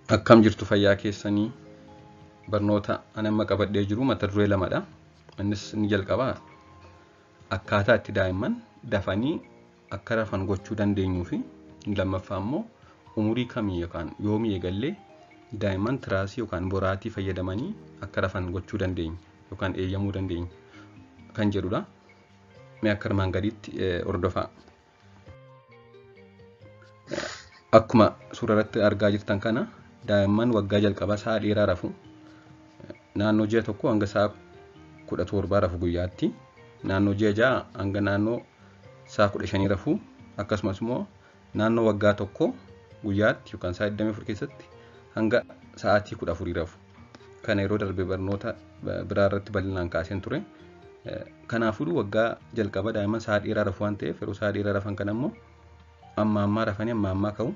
Akkam jirtu fayyaa keessanii barnoota ani amma qabadhee jiru mata duree lamadha. Innis ni jalqabaa akkaataa itti daa'imman dafanii akka rafan gochuu dandeenyuu fi lammaffaa immoo umurii kamii yookaan yoomii eegallee daa'imman tiraasii yookaan boraatii fayyadamanii akka rafan gochuu dandeenya yookaan eeyyamuu dandeenya kan jedhudha. Mee akka armaan gadiitti hordofaa. Akkuma suuraa irratti argaa jirtan kana daa'imman waggaa jalqabaa sa'a dheeraa rafu. Naannoo ji'a tokko hanga sa'a 17 rafu guyyaatti. Naannoo ji'a 6 hanga naannoo sa'a 15 rafu. Akkasumas immoo naannoo waggaa tokko guyyaatti yookaan sa'a 24 keessatti hanga sa'aatii 14 rafu. Kana yeroo darbe barnoota biraa irratti bal'inaan kaaseen ture. Kanaafuu waggaa jalqaba daa'imman sa'a dheeraa rafu waan ta'eef yeroo sa'a dheeraa rafan kana immoo amma rafanii amma ka'u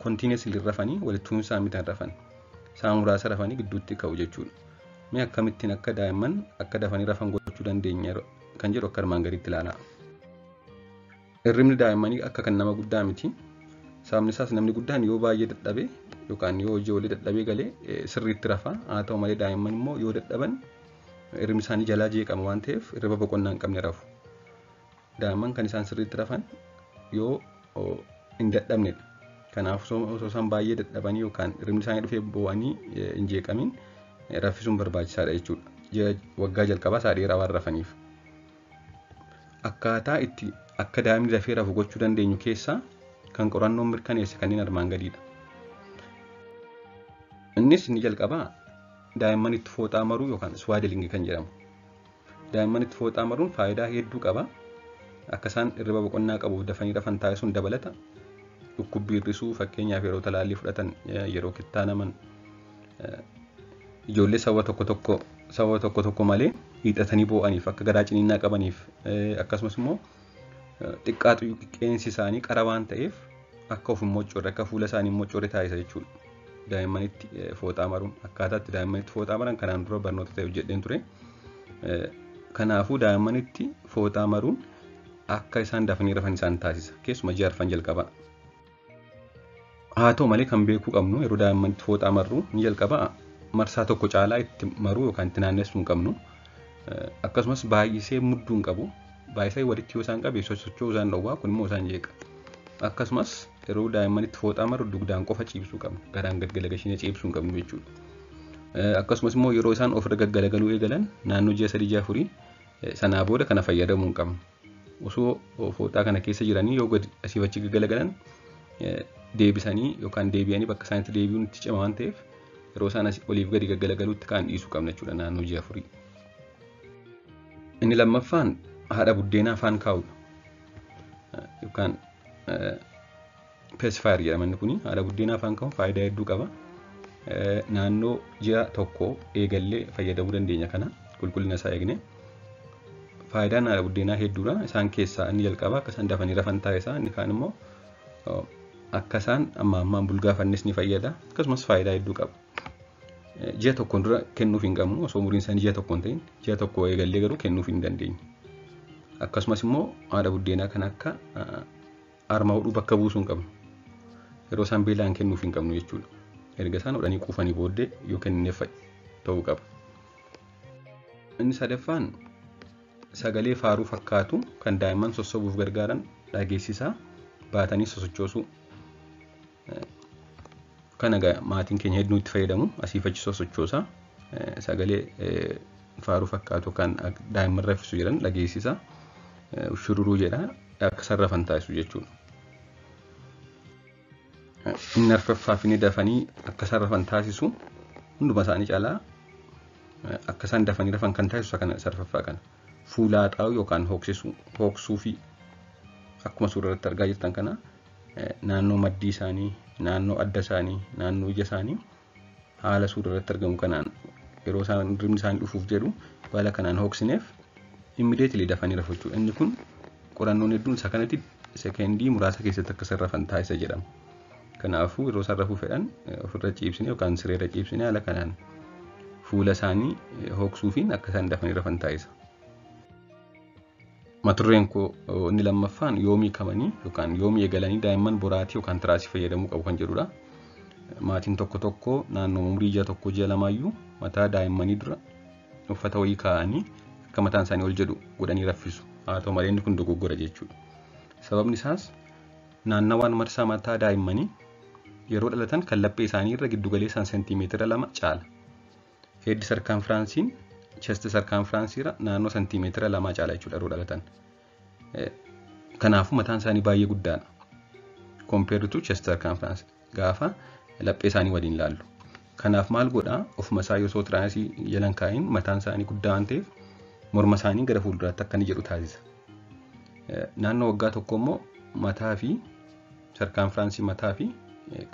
continuously rafanii walitti fufinsaan mitan rafan sa'a muraasa rafanii gidduutti ka'u jechuudha. Mee akkamittiin akka daa'imman akka dafanii rafan gochuu dandeenya kan jedhu akka armaan gadiitti ilaalaa. Hirribni daa'immanii akka kan nama guddaa miti. Sababni isaas namni guddaan yoo baay'ee dadhabee yookaan yoo ijoollee dadhabee galee sirriitti rafa. Haa ta'u malee daa'imman immoo yoo dadhaban hirribni isaanii jalaa jeeqama waan ta'eef hirriba boqonnaa hin qabne rafu. Daa'imman kan isaan sirriitti rafan yoo hin dadhabnedha. Kanaaf osoo isaan baay'ee dadhabanii yookaan hirribni isaanii dhufee bo'anii hin jeeqamin raffisuun barbaachisaadha jechuudha. Waggaa jalqabaa sa'a dheeraa waan rafaniif. Akkaataa itti akka daa'imni dafee rafu gochuu dandeenyu keessaa kan qorannoon mirkaneesse kanneen armaan gadiidha. Innis ni jalqabaa daa'imman itti fooxaa maruu yookaan swaadilingii kan jedhamu. Daa'imman itti fooxaa maruun faayidaa hedduu qaba. Akka isaan hirriba boqonnaa qabuuf dafanii rafan taasisuun dabalata. Dhukkubbii hir'isuu fakkeenyaaf yeroo talaallii fudhatan yeroo kittaanaman ijoollee sawwa tokko tokko malee hiixatanii boo'aniif akka garaa ciniinnaa qabaniif akkasumas immoo xiqqaatu qeensi isaanii qara waan ta'eef akka of hin moccorre akka fuula isaanii hin moccorre taasisa jechuudha. Daa'immanitti fooxaa maruun akkaataa itti daa'immanitti fooxaa maran kanaan dura barnoota ta'e hojjedheen ture. Kanaafuu daa'immanitti fooxaa maruun akka isaan dafanii rafan isaan taasisa. Keessumaa ji'a arfan jalqabaa. Haa ta'u malee kan beekuu qabnu yeroo daa'immanitti fooxaa marru ni jalqabaa marsaa tokko caalaa itti maruu yookaan itti naannessuu hin qabnu. Akkasumas baay'isee mudduu hin qabu. Baay'isee walitti yoo isaan qabe socho'uu isaan dhowwaa kun immoo isaan jeeqa. Akkasumas yeroo daa'immanitti fooxaa marru dugdaan qofa ciibsuu qabna. Garaan gaggalagashinee ciibsuu hin qabnu jechuudha. Akkasumas immoo yeroo isaan ofirra gaggalagaluu eegalan naannoo ji'a 3-4 sanaa booda kana fayyadamuu hin qabnu. Osoo fooxaa kana keessa jiranii yoo gadi asii achi gaggalagalan deebisanii yookaan deebi'anii bakka isaanitti deebi'uun itti cima waan ta'eef yeroo isaan oliif gadi gaggalagaluutti kaan dhiisuu qabna jechuudha naannoo ji'a 4. Inni lammaffaan haadha buddeenaa afaan kaa'udha. Yookaan pacifier jedhama inni kuni haadha buddeenaa afaan kaa'uun faayidaa hedduu qaba. Naannoo ji'a tokko eegallee fayyadamuu dandeenya kana qulqullina isaa eegne. Faayidaan haadha buddeenaa hedduudha. Isaan keessaa inni jalqabaa akka isaan dafanii rafan taasisa. Inni kaan immoo akka isaan ammaan bulgaafannis ni fayyada. Akkasumas faayidaa hedduu qaba. Ji'a tokkoon dura kennuuf hin qabnu osoo umuriin isaanii ji'a tokkoon ta'in ji'a tokko eegallee garuu kennuuf hin dandeenye. Akkasumas immoo haadha buddeenaa kan akka harma hodhuu bakka buusuu hin qabnu. Yeroo isaan beelaan kennuuf hin qabnu jechuudha. Erga isaan hodhanii quufanii booddee yoo kennineef ta'uu qaba. Inni sadaffaan sagalee faaruu fakkaatu kan daa'imman sossobuuf gargaaran dhageessisaa baatanii sosochoosuu. Kana maatiin keenya hedduu itti fayyadamu asiif achi sosochoosaa sagalee faaruu fakkaatu kan daa'imman raffisu jedhan dhageessisaa shururuu jedha akka isaan rafan taasisu jechuudha. Inni arfaffaa fi dafanii akka isaan rafan taasisu hunduma isaanii caalaa akka isaan dafanii rafan kan taasisu kana arfaffaa kana. Fuulaa xaa'u yookaan hooksuu fi akkuma suuraa irratti argaa jirtan kana naannoo maddii isaanii, naannoo adda isaanii, naannoo ija isaanii haala suuraa irratti argamu kanaan yeroo isaan hirribni isaanii dhufuuf jedhu baala kanaan hooksineef immediately dafanii rafu jechuudha. Inni kun qorannoon hedduun isa kanatti sekeendii muraasa keessatti akka isaan rafan taasisa jedhama. Kanaafuu yeroo isaan rafuu fedhan ofirra ciibsine yookaan sireerra ciibsine haala kanaan fuula isaanii hooksuufiin akka isaan dafanii rafan taasisa. Mata dureen koo inni lammaffaan yoomii kamanii yookaan yoomii eegalanii daa'imman boraatii yookaan tiraasii fayyadamuu qabu kan jedhudha. maatiin tokko tokko naannoo umurii ji'a tokko ji'a lamaayyuu mataa daa'immanii dura uffata wayii kaa'anii akka mataan isaanii ol jedhu godhanii raffisu. Haa ta'u malee inni kun dogoggora jechuudha. Sababni isaas naannawaan marsaa mataa daa'immanii yeroo dhalatan kan laphee isaanii irra giddu galeessaan seentimeetira 2 caala. Head circumference chest circumference irra naannoo seentimeetira 2 caala jechuudha yeroo dhalatan. Kanaafuu mataan isaanii baay'ee guddaadha. Compared to chest circumference gaafa laphee isaanii waliin ilaallu. Kanaaf maal godhaa ofuma isaa yoo tiraasii jalan kaa'iin mataan isaanii guddaa waan ta'eef morma isaanii gara fuulduraatti akka inni jedhu taasisa. Naannoo waggaa tokko immoo mataa fi circumference mataa fi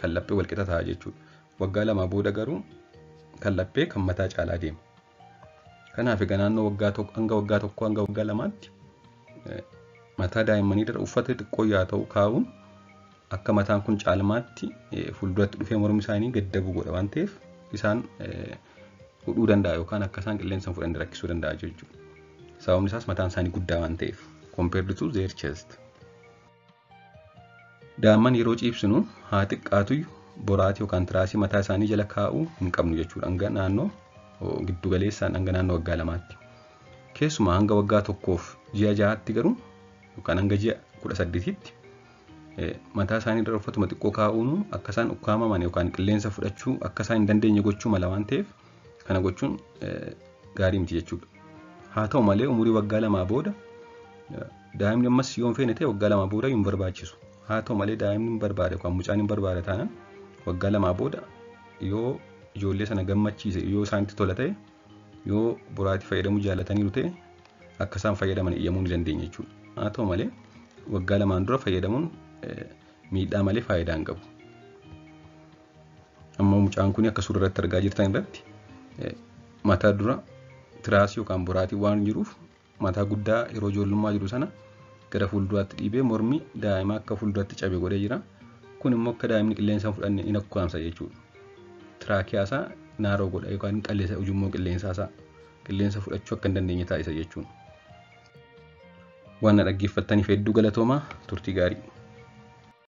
kan laphee wal qixa ta'a jechuudha. Waggaa 2 booda garuu kan laphee kan mataa caalaa deema. Kanaaf egaa naannoo waggaa tokko hanga waggaa 2tti mataa daa'immanii irra uffata xiqqoo yaa ta'u kaa'uun akka mataan kun caalmaatti fuulduratti dhufee mormi isaanii gaddabu godha waan ta'eef isaan hudhuu danda'a yookaan akka isaan qilleensa fudhan rakkisuu danda'a jechuudha. Sababni isaas mataan isaanii guddaa waan ta'eef compared to their chest. Daa'imman yeroo ciibsinu haa xiqqaatu boraatii yookaan tiraasii mataa isaanii jala kaa'uu hin qabnu jechuudha. Hanga naannoo giddu galeessaan hanga naannoo waggaa 2tti. Keessumaa hanga waggaa 1f ji'a 6tti garuu yookaan hanga ji'a 18tti mataa isaanii irra uffatuma xiqqoo kaa'uun akka isaan ukkaamaman yookaan qilleensa fudhachuu akka isaan hin dandeenye gochuu mala waan ta'eef kana gochuun gaarii miti jechuudha. Haa ta'u malee umurii waggaa 2 booda daa'imni ammas yoo feene ta'e waggaa 2 booda hin barbaachisu. Haa ta'u malee daa'imni hin barbaade yookaan mucaan hin barbaade taanaan waggaa 2 booda yoo ijoollee sana gammachiise yoo isaanitti tola ta'e yoo boraatii fayyadamuu jaallataniiru ta'e akka isaan fayyadaman eeyyamuu ni dandeenya jechuudha. Haa ta'u malee waggaa 2 dura fayyadamuun miidhaa malee faayidaa hin qabu. Amma mucaan kun akka suuraa irratti argaa jirtan irratti mataa dura tiraasii yookaan boraatii waan jiruuf mataa guddaa yeroo ijoollummaa jiru sana gara fuulduraatti dhiibee mormi daa'imaa akka fuulduratti cabe godhee jira. Kun immoo akka daa'imni qilleensa fudhanne hin ukkaamsa jechuudha. Tiraakiyaa naaroo godha yookaan qalleessa ujummoo qilleensa fudhachuu akka hin dandeenye taasisa jechuudha. Waan dhaggeeffattaniif hedduu galatoomaa turtii gaarii.